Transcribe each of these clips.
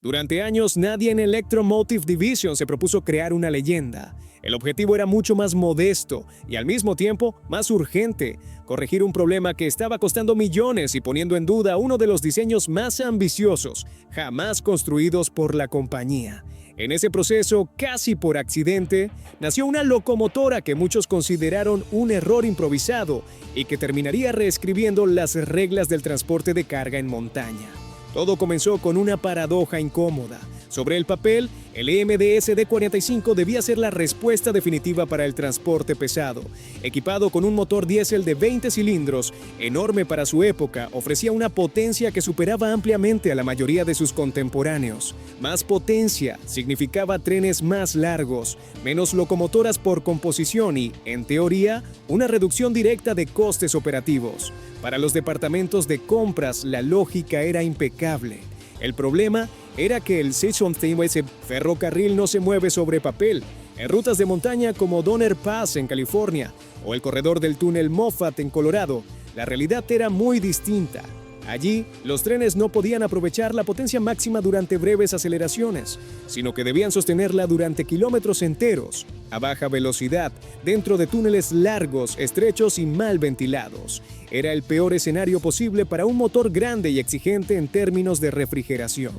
Durante años, nadie en Electromotive Division se propuso crear una leyenda. El objetivo era mucho más modesto y al mismo tiempo más urgente: corregir un problema que estaba costando millones y poniendo en duda uno de los diseños más ambiciosos jamás construidos por la compañía. En ese proceso, casi por accidente, nació una locomotora que muchos consideraron un error improvisado y que terminaría reescribiendo las reglas del transporte de carga en montaña. Todo comenzó con una paradoja incómoda. Sobre el papel, el EMDS D45 debía ser la respuesta definitiva para el transporte pesado. Equipado con un motor diésel de 20 cilindros, enorme para su época, ofrecía una potencia que superaba ampliamente a la mayoría de sus contemporáneos. Más potencia significaba trenes más largos, menos locomotoras por composición y, en teoría, una reducción directa de costes operativos. Para los departamentos de compras, la lógica era impecable. El problema era que el ese ferrocarril no se mueve sobre papel. En rutas de montaña como Donner Pass en California o el corredor del túnel Moffat en Colorado, la realidad era muy distinta. Allí, los trenes no podían aprovechar la potencia máxima durante breves aceleraciones, sino que debían sostenerla durante kilómetros enteros, a baja velocidad, dentro de túneles largos, estrechos y mal ventilados. Era el peor escenario posible para un motor grande y exigente en términos de refrigeración.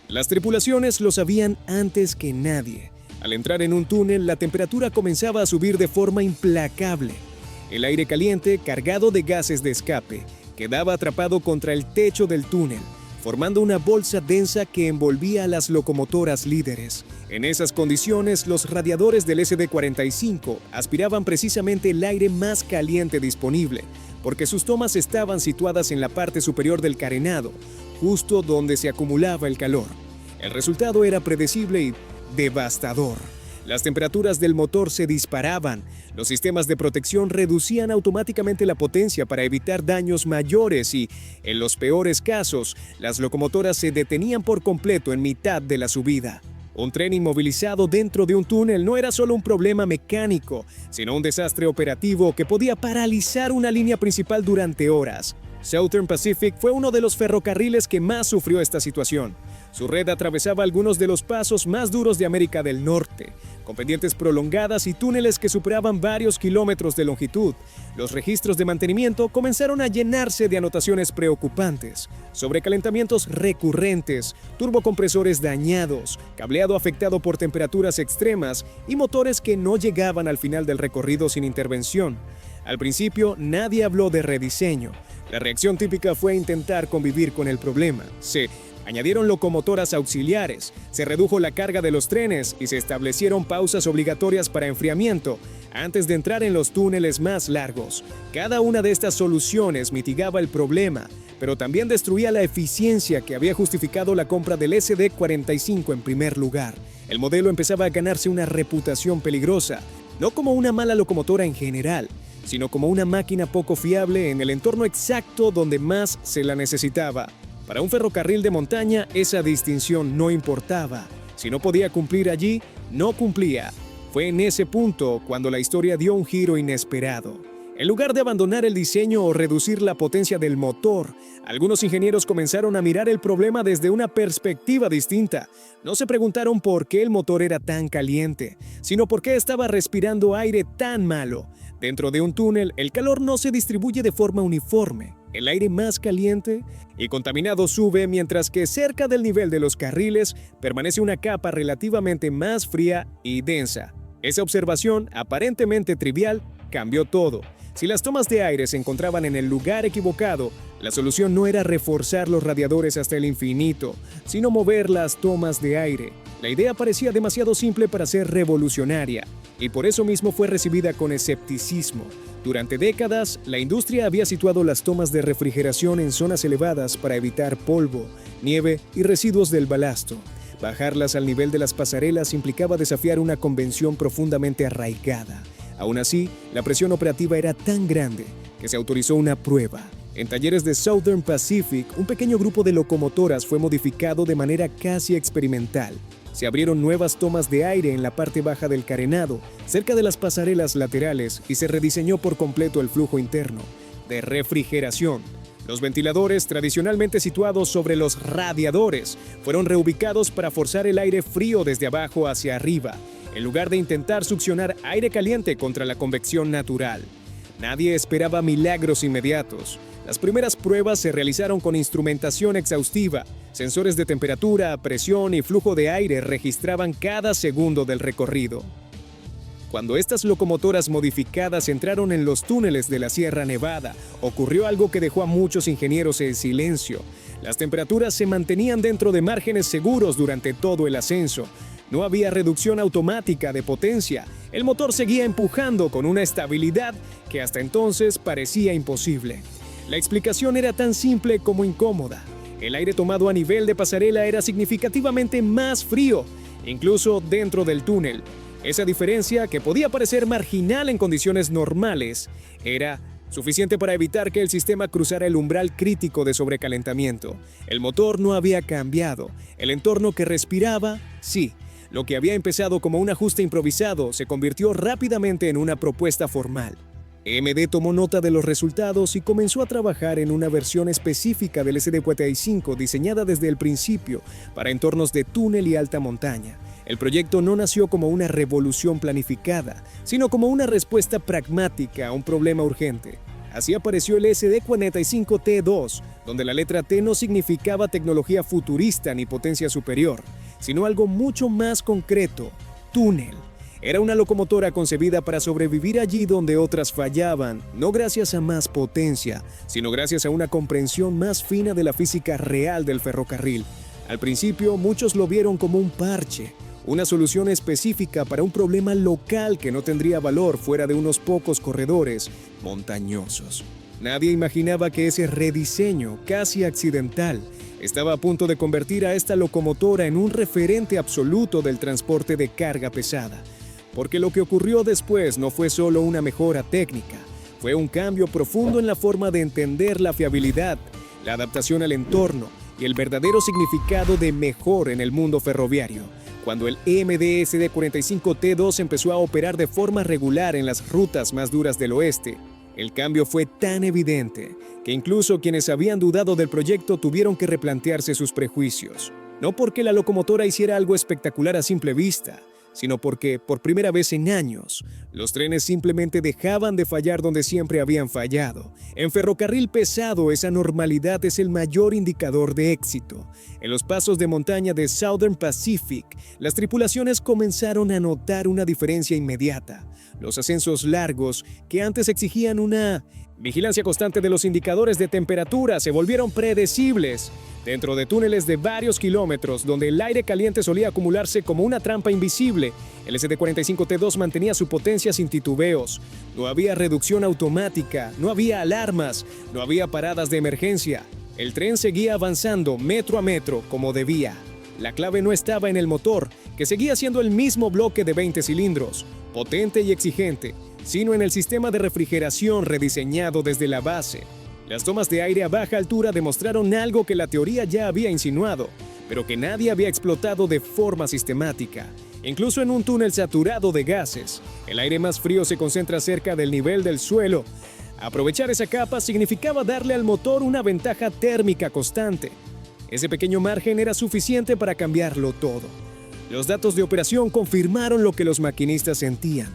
Las tripulaciones lo sabían antes que nadie. Al entrar en un túnel, la temperatura comenzaba a subir de forma implacable. El aire caliente, cargado de gases de escape, quedaba atrapado contra el techo del túnel, formando una bolsa densa que envolvía a las locomotoras líderes. En esas condiciones, los radiadores del SD-45 aspiraban precisamente el aire más caliente disponible, porque sus tomas estaban situadas en la parte superior del carenado, justo donde se acumulaba el calor. El resultado era predecible y devastador. Las temperaturas del motor se disparaban, los sistemas de protección reducían automáticamente la potencia para evitar daños mayores y, en los peores casos, las locomotoras se detenían por completo en mitad de la subida. Un tren inmovilizado dentro de un túnel no era solo un problema mecánico, sino un desastre operativo que podía paralizar una línea principal durante horas. Southern Pacific fue uno de los ferrocarriles que más sufrió esta situación. Su red atravesaba algunos de los pasos más duros de América del Norte, con pendientes prolongadas y túneles que superaban varios kilómetros de longitud. Los registros de mantenimiento comenzaron a llenarse de anotaciones preocupantes: sobrecalentamientos recurrentes, turbocompresores dañados, cableado afectado por temperaturas extremas y motores que no llegaban al final del recorrido sin intervención. Al principio, nadie habló de rediseño. La reacción típica fue intentar convivir con el problema. Se añadieron locomotoras auxiliares, se redujo la carga de los trenes y se establecieron pausas obligatorias para enfriamiento antes de entrar en los túneles más largos. Cada una de estas soluciones mitigaba el problema, pero también destruía la eficiencia que había justificado la compra del SD-45 en primer lugar. El modelo empezaba a ganarse una reputación peligrosa, no como una mala locomotora en general, sino como una máquina poco fiable en el entorno exacto donde más se la necesitaba. Para un ferrocarril de montaña, esa distinción no importaba. Si no podía cumplir allí, no cumplía. Fue en ese punto cuando la historia dio un giro inesperado. En lugar de abandonar el diseño o reducir la potencia del motor, algunos ingenieros comenzaron a mirar el problema desde una perspectiva distinta. No se preguntaron por qué el motor era tan caliente, sino por qué estaba respirando aire tan malo. Dentro de un túnel, el calor no se distribuye de forma uniforme. El aire más caliente y contaminado sube, mientras que cerca del nivel de los carriles permanece una capa relativamente más fría y densa. Esa observación, aparentemente trivial, cambió todo. Si las tomas de aire se encontraban en el lugar equivocado, la solución no era reforzar los radiadores hasta el infinito, sino mover las tomas de aire. La idea parecía demasiado simple para ser revolucionaria, y por eso mismo fue recibida con escepticismo. Durante décadas, la industria había situado las tomas de refrigeración en zonas elevadas para evitar polvo, nieve y residuos del balasto. Bajarlas al nivel de las pasarelas implicaba desafiar una convención profundamente arraigada. Aún así, la presión operativa era tan grande que se autorizó una prueba. En talleres de Southern Pacific, un pequeño grupo de locomotoras fue modificado de manera casi experimental. Se abrieron nuevas tomas de aire en la parte baja del carenado, cerca de las pasarelas laterales, y se rediseñó por completo el flujo interno de refrigeración. Los ventiladores, tradicionalmente situados sobre los radiadores, fueron reubicados para forzar el aire frío desde abajo hacia arriba, en lugar de intentar succionar aire caliente contra la convección natural. Nadie esperaba milagros inmediatos. Las primeras pruebas se realizaron con instrumentación exhaustiva. Sensores de temperatura, presión y flujo de aire registraban cada segundo del recorrido. Cuando estas locomotoras modificadas entraron en los túneles de la Sierra Nevada, ocurrió algo que dejó a muchos ingenieros en silencio. Las temperaturas se mantenían dentro de márgenes seguros durante todo el ascenso. No había reducción automática de potencia. El motor seguía empujando con una estabilidad que hasta entonces parecía imposible. La explicación era tan simple como incómoda. El aire tomado a nivel de pasarela era significativamente más frío, incluso dentro del túnel. Esa diferencia, que podía parecer marginal en condiciones normales, era suficiente para evitar que el sistema cruzara el umbral crítico de sobrecalentamiento. El motor no había cambiado. El entorno que respiraba, sí. Lo que había empezado como un ajuste improvisado se convirtió rápidamente en una propuesta formal. AMD tomó nota de los resultados y comenzó a trabajar en una versión específica del SD45 diseñada desde el principio para entornos de túnel y alta montaña. El proyecto no nació como una revolución planificada, sino como una respuesta pragmática a un problema urgente. Así apareció el SD45T2, donde la letra T no significaba tecnología futurista ni potencia superior, sino algo mucho más concreto: túnel. Era una locomotora concebida para sobrevivir allí donde otras fallaban, no gracias a más potencia, sino gracias a una comprensión más fina de la física real del ferrocarril. Al principio, muchos lo vieron como un parche, una solución específica para un problema local que no tendría valor fuera de unos pocos corredores montañosos. Nadie imaginaba que ese rediseño, casi accidental, estaba a punto de convertir a esta locomotora en un referente absoluto del transporte de carga pesada. Porque lo que ocurrió después no fue solo una mejora técnica, fue un cambio profundo en la forma de entender la fiabilidad, la adaptación al entorno y el verdadero significado de mejor en el mundo ferroviario. Cuando el AMD SD45T2 empezó a operar de forma regular en las rutas más duras del oeste, el cambio fue tan evidente que incluso quienes habían dudado del proyecto tuvieron que replantearse sus prejuicios. No porque la locomotora hiciera algo espectacular a simple vista, sino porque, por primera vez en años, los trenes simplemente dejaban de fallar donde siempre habían fallado. En ferrocarril pesado, esa normalidad es el mayor indicador de éxito. En los pasos de montaña de Southern Pacific, las tripulaciones comenzaron a notar una diferencia inmediata. Los ascensos largos, que antes exigían una vigilancia constante de los indicadores de temperatura, se volvieron predecibles. Dentro de túneles de varios kilómetros, donde el aire caliente solía acumularse como una trampa invisible, el SD45T2 mantenía su potencia sin titubeos. No había reducción automática, no había alarmas, no había paradas de emergencia. El tren seguía avanzando metro a metro como debía. La clave no estaba en el motor, que seguía siendo el mismo bloque de 20 cilindros, potente y exigente, sino en el sistema de refrigeración rediseñado desde la base. Las tomas de aire a baja altura demostraron algo que la teoría ya había insinuado, pero que nadie había explotado de forma sistemática. Incluso en un túnel saturado de gases, el aire más frío se concentra cerca del nivel del suelo. Aprovechar esa capa significaba darle al motor una ventaja térmica constante. Ese pequeño margen era suficiente para cambiarlo todo. Los datos de operación confirmaron lo que los maquinistas sentían.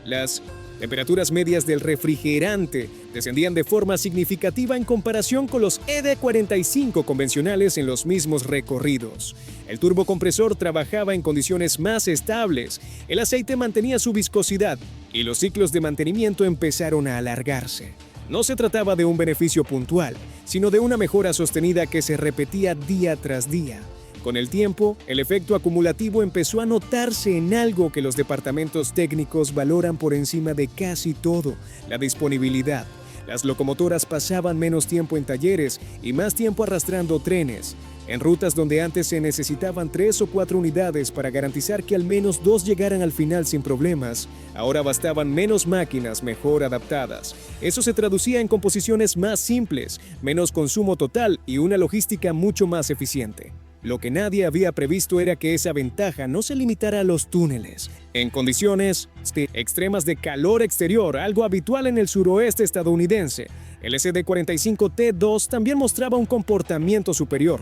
Las temperaturas medias del refrigerante descendían de forma significativa en comparación con los ED45 convencionales en los mismos recorridos. El turbocompresor trabajaba en condiciones más estables, el aceite mantenía su viscosidad y los ciclos de mantenimiento empezaron a alargarse. No se trataba de un beneficio puntual, sino de una mejora sostenida que se repetía día tras día. Con el tiempo, el efecto acumulativo empezó a notarse en algo que los departamentos técnicos valoran por encima de casi todo: la disponibilidad. Las locomotoras pasaban menos tiempo en talleres y más tiempo arrastrando trenes. En rutas donde antes se necesitaban 3 o 4 unidades para garantizar que al menos 2 llegaran al final sin problemas, ahora bastaban menos máquinas mejor adaptadas. Eso se traducía en composiciones más simples, menos consumo total y una logística mucho más eficiente. Lo que nadie había previsto era que esa ventaja no se limitara a los túneles. En condiciones extremas de calor exterior, algo habitual en el suroeste estadounidense, El SD45T2 también mostraba un comportamiento superior.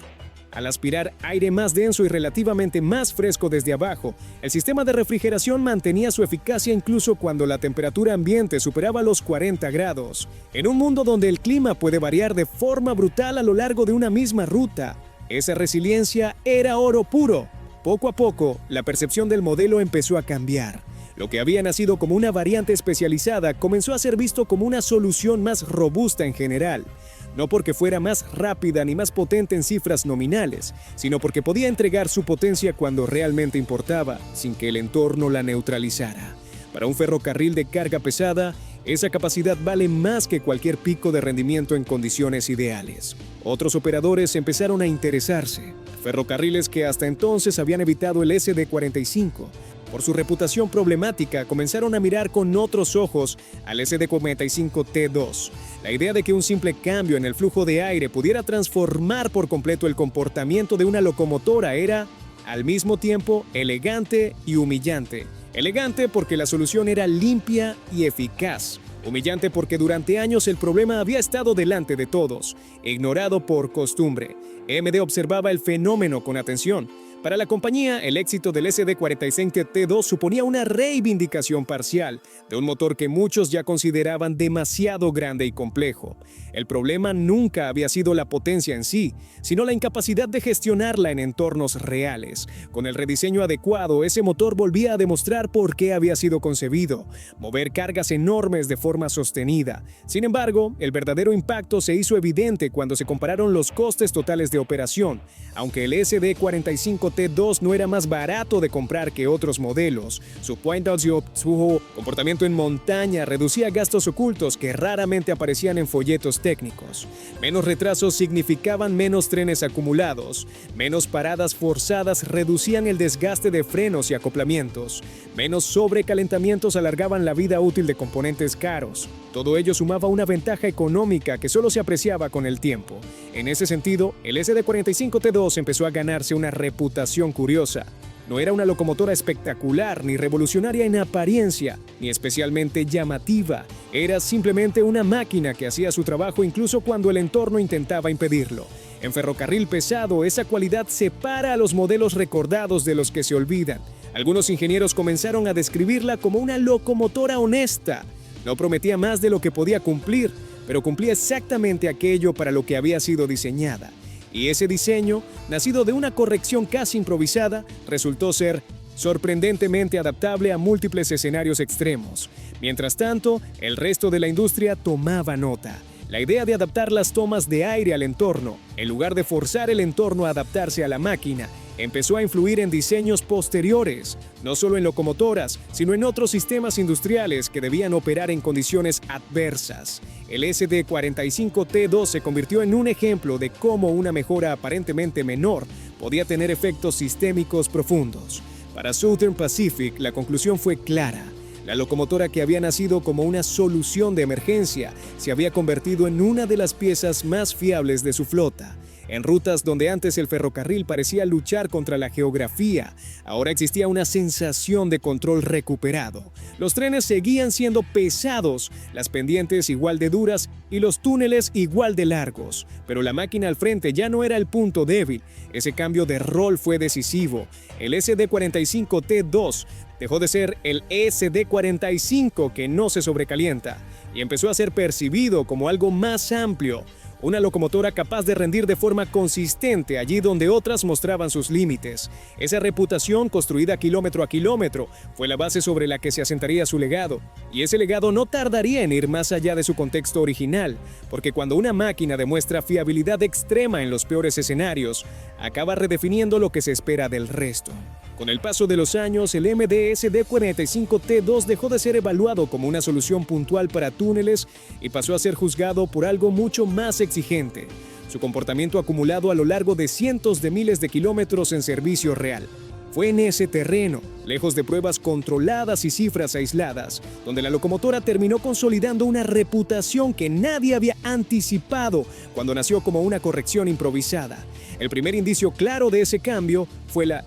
Al aspirar aire más denso y relativamente más fresco desde abajo, el sistema de refrigeración mantenía su eficacia incluso cuando la temperatura ambiente superaba los 40 grados. En un mundo donde el clima puede variar de forma brutal a lo largo de una misma ruta, esa resiliencia era oro puro. Poco a poco, la percepción del modelo empezó a cambiar. Lo que había nacido como una variante especializada comenzó a ser visto como una solución más robusta en general. No porque fuera más rápida ni más potente en cifras nominales, sino porque podía entregar su potencia cuando realmente importaba, sin que el entorno la neutralizara. Para un ferrocarril de carga pesada, esa capacidad vale más que cualquier pico de rendimiento en condiciones ideales. Otros operadores empezaron a interesarse. Ferrocarriles que hasta entonces habían evitado el SD45. Por su reputación problemática, comenzaron a mirar con otros ojos al SD45T2. La idea de que un simple cambio en el flujo de aire pudiera transformar por completo el comportamiento de una locomotora era, al mismo tiempo, elegante y humillante. Elegante porque la solución era limpia y eficaz. Humillante porque durante años el problema había estado delante de todos, ignorado por costumbre. EMD observaba el fenómeno con atención. Para la compañía, el éxito del SD45T2 suponía una reivindicación parcial de un motor que muchos ya consideraban demasiado grande y complejo. El problema nunca había sido la potencia en sí, sino la incapacidad de gestionarla en entornos reales. Con el rediseño adecuado, ese motor volvía a demostrar por qué había sido concebido: mover cargas enormes de forma sostenida. Sin embargo, el verdadero impacto se hizo evidente cuando se compararon los costes totales de operación. Aunque el SD45T2 no era más barato de comprar que otros modelos, su comportamiento en montaña reducía gastos ocultos que raramente aparecían en folletos técnicos. Menos retrasos significaban menos trenes acumulados, menos paradas forzadas reducían el desgaste de frenos y acoplamientos, menos sobrecalentamientos alargaban la vida útil de componentes caros. Todo ello sumaba una ventaja económica que solo se apreciaba con el tiempo. En ese sentido, el SD45T2 empezó a ganarse una reputación curiosa. No era una locomotora espectacular ni revolucionaria en apariencia, ni especialmente llamativa. Era simplemente una máquina que hacía su trabajo incluso cuando el entorno intentaba impedirlo. En ferrocarril pesado, esa cualidad separa a los modelos recordados de los que se olvidan. Algunos ingenieros comenzaron a describirla como una locomotora honesta. No prometía más de lo que podía cumplir, pero cumplía exactamente aquello para lo que había sido diseñada. Y ese diseño, nacido de una corrección casi improvisada, resultó ser sorprendentemente adaptable a múltiples escenarios extremos. Mientras tanto, el resto de la industria tomaba nota. La idea de adaptar las tomas de aire al entorno, en lugar de forzar el entorno a adaptarse a la máquina, empezó a influir en diseños posteriores, no solo en locomotoras, sino en otros sistemas industriales que debían operar en condiciones adversas. El SD45T2 se convirtió en un ejemplo de cómo una mejora aparentemente menor podía tener efectos sistémicos profundos. Para Southern Pacific, la conclusión fue clara. La locomotora que había nacido como una solución de emergencia se había convertido en una de las piezas más fiables de su flota. En rutas donde antes el ferrocarril parecía luchar contra la geografía, ahora existía una sensación de control recuperado. Los trenes seguían siendo pesados, las pendientes igual de duras y los túneles igual de largos, pero la máquina al frente ya no era el punto débil. Ese cambio de rol fue decisivo. El SD45T2 dejó de ser el SD45 que no se sobrecalienta y empezó a ser percibido como algo más amplio. Una locomotora capaz de rendir de forma consistente allí donde otras mostraban sus límites. Esa reputación, construida kilómetro a kilómetro, fue la base sobre la que se asentaría su legado. Y ese legado no tardaría en ir más allá de su contexto original, porque cuando una máquina demuestra fiabilidad extrema en los peores escenarios, acaba redefiniendo lo que se espera del resto. Con el paso de los años, el SD45T2 dejó de ser evaluado como una solución puntual para túneles y pasó a ser juzgado por algo mucho más exigente: su comportamiento acumulado a lo largo de cientos de miles de kilómetros en servicio real. Fue en ese terreno, lejos de pruebas controladas y cifras aisladas, donde la locomotora terminó consolidando una reputación que nadie había anticipado cuando nació como una corrección improvisada. El primer indicio claro de ese cambio fue la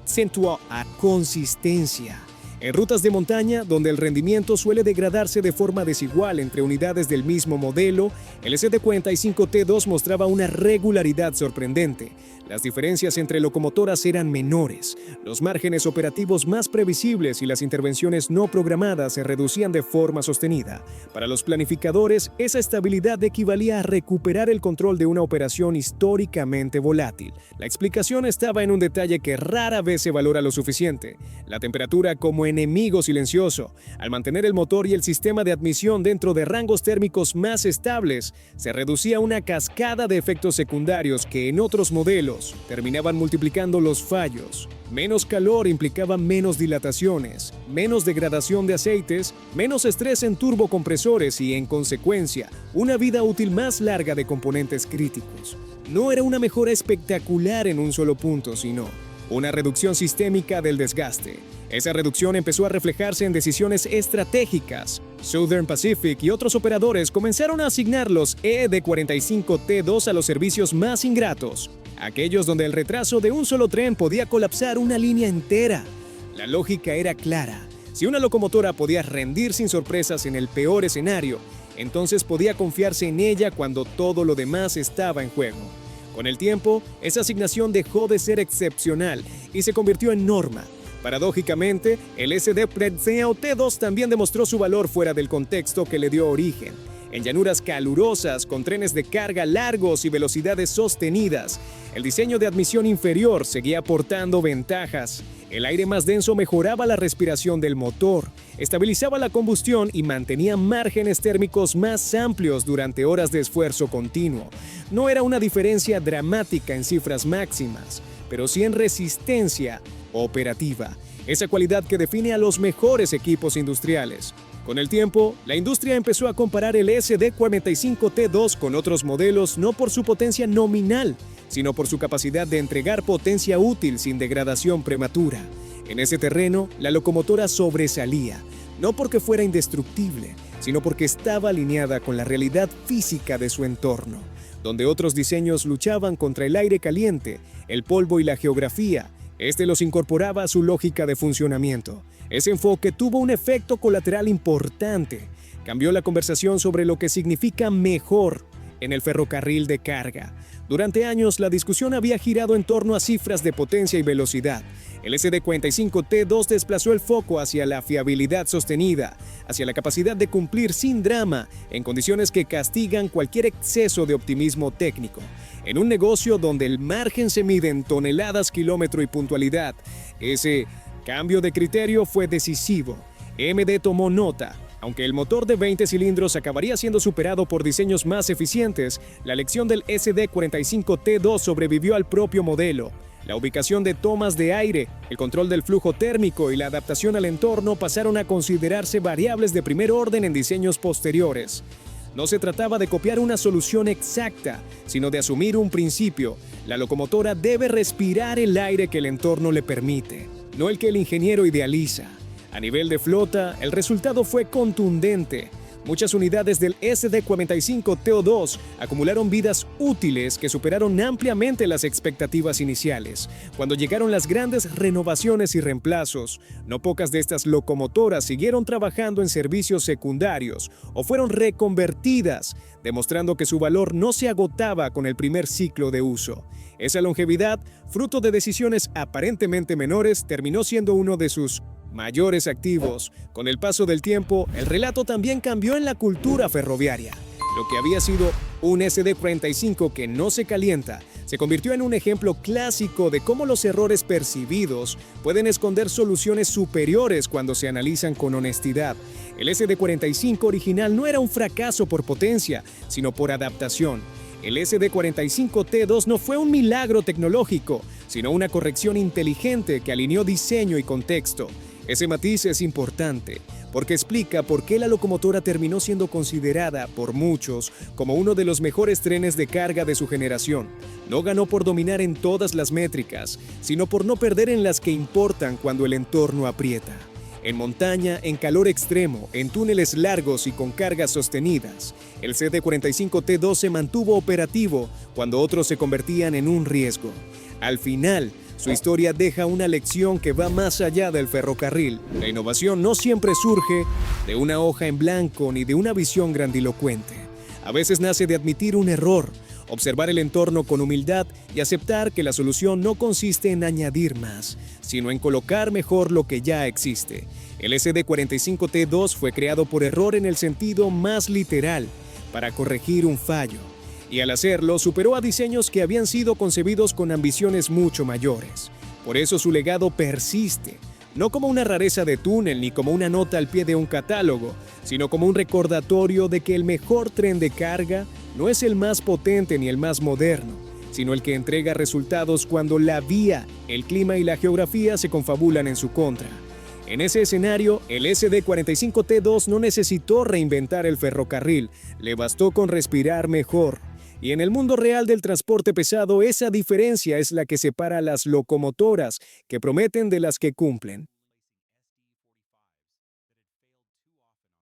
consistencia. En rutas de montaña, donde el rendimiento suele degradarse de forma desigual entre unidades del mismo modelo, el SD45T2 mostraba una regularidad sorprendente. Las diferencias entre locomotoras eran menores, los márgenes operativos más previsibles y las intervenciones no programadas se reducían de forma sostenida. Para los planificadores, esa estabilidad equivalía a recuperar el control de una operación históricamente volátil. La explicación estaba en un detalle que rara vez se valora lo suficiente: la temperatura como enemigo silencioso. Al mantener el motor y el sistema de admisión dentro de rangos térmicos más estables, se reducía una cascada de efectos secundarios que en otros modelos terminaban multiplicando los fallos. Menos calor implicaba menos dilataciones, menos degradación de aceites, menos estrés en turbocompresores y, en consecuencia, una vida útil más larga de componentes críticos. No era una mejora espectacular en un solo punto, sino una reducción sistémica del desgaste. Esa reducción empezó a reflejarse en decisiones estratégicas. Southern Pacific y otros operadores comenzaron a asignar los ED45T2 a los servicios más ingratos, aquellos donde el retraso de un solo tren podía colapsar una línea entera. La lógica era clara: si una locomotora podía rendir sin sorpresas en el peor escenario, entonces podía confiarse en ella cuando todo lo demás estaba en juego. Con el tiempo, esa asignación dejó de ser excepcional y se convirtió en norma. Paradójicamente, el SD45T2 también demostró su valor fuera del contexto que le dio origen. En llanuras calurosas, con trenes de carga largos y velocidades sostenidas, el diseño de admisión inferior seguía aportando ventajas. El aire más denso mejoraba la respiración del motor, estabilizaba la combustión y mantenía márgenes térmicos más amplios durante horas de esfuerzo continuo. No era una diferencia dramática en cifras máximas, pero sí en resistencia operativa, esa cualidad que define a los mejores equipos industriales. Con el tiempo, la industria empezó a comparar el SD45T2 con otros modelos no por su potencia nominal, sino por su capacidad de entregar potencia útil sin degradación prematura. En ese terreno, la locomotora sobresalía, no porque fuera indestructible, sino porque estaba alineada con la realidad física de su entorno, donde otros diseños luchaban contra el aire caliente, el polvo y la geografía. Este los incorporaba a su lógica de funcionamiento. Ese enfoque tuvo un efecto colateral importante. Cambió la conversación sobre lo que significa mejor en el ferrocarril de carga. Durante años, la discusión había girado en torno a cifras de potencia y velocidad. El SD45T2 desplazó el foco hacia la fiabilidad sostenida, hacia la capacidad de cumplir sin drama en condiciones que castigan cualquier exceso de optimismo técnico. En un negocio donde el margen se mide en toneladas kilómetro y puntualidad, ese cambio de criterio fue decisivo. MD tomó nota. Aunque el motor de 20 cilindros acabaría siendo superado por diseños más eficientes, la elección del SD45T2 sobrevivió al propio modelo. La ubicación de tomas de aire, el control del flujo térmico y la adaptación al entorno pasaron a considerarse variables de primer orden en diseños posteriores. No se trataba de copiar una solución exacta, sino de asumir un principio. La locomotora debe respirar el aire que el entorno le permite, no el que el ingeniero idealiza. A nivel de flota, el resultado fue contundente. Muchas unidades del SD45T2 acumularon vidas útiles que superaron ampliamente las expectativas iniciales. Cuando llegaron las grandes renovaciones y reemplazos, no pocas de estas locomotoras siguieron trabajando en servicios secundarios o fueron reconvertidas, demostrando que su valor no se agotaba con el primer ciclo de uso. Esa longevidad, fruto de decisiones aparentemente menores, terminó siendo uno de sus mayores activos. Con el paso del tiempo, el relato también cambió en la cultura ferroviaria. Lo que había sido un SD45 que no se calienta, se convirtió en un ejemplo clásico de cómo los errores percibidos pueden esconder soluciones superiores cuando se analizan con honestidad. El SD45 original no era un fracaso por potencia, sino por adaptación. El SD45T2 no fue un milagro tecnológico, sino una corrección inteligente que alineó diseño y contexto. Ese matiz es importante, porque explica por qué la locomotora terminó siendo considerada por muchos como uno de los mejores trenes de carga de su generación. No ganó por dominar en todas las métricas, sino por no perder en las que importan cuando el entorno aprieta. En montaña, en calor extremo, en túneles largos y con cargas sostenidas, el CD45T2 se mantuvo operativo cuando otros se convertían en un riesgo. Al final, Su historia deja una lección que va más allá del ferrocarril. La innovación no siempre surge de una hoja en blanco ni de una visión grandilocuente. A veces nace de admitir un error, observar el entorno con humildad y aceptar que la solución no consiste en añadir más, sino en colocar mejor lo que ya existe. El SD45T2 fue creado por error en el sentido más literal, para corregir un fallo, y al hacerlo superó a diseños que habían sido concebidos con ambiciones mucho mayores. Por eso su legado persiste, no como una rareza de túnel ni como una nota al pie de un catálogo, sino como un recordatorio de que el mejor tren de carga no es el más potente ni el más moderno, sino el que entrega resultados cuando la vía, el clima y la geografía se confabulan en su contra. En ese escenario, el SD45T2 no necesitó reinventar el ferrocarril, le bastó con respirar mejor. Y en el mundo real del transporte pesado, esa diferencia es la que separa a las locomotoras que prometen de las que cumplen.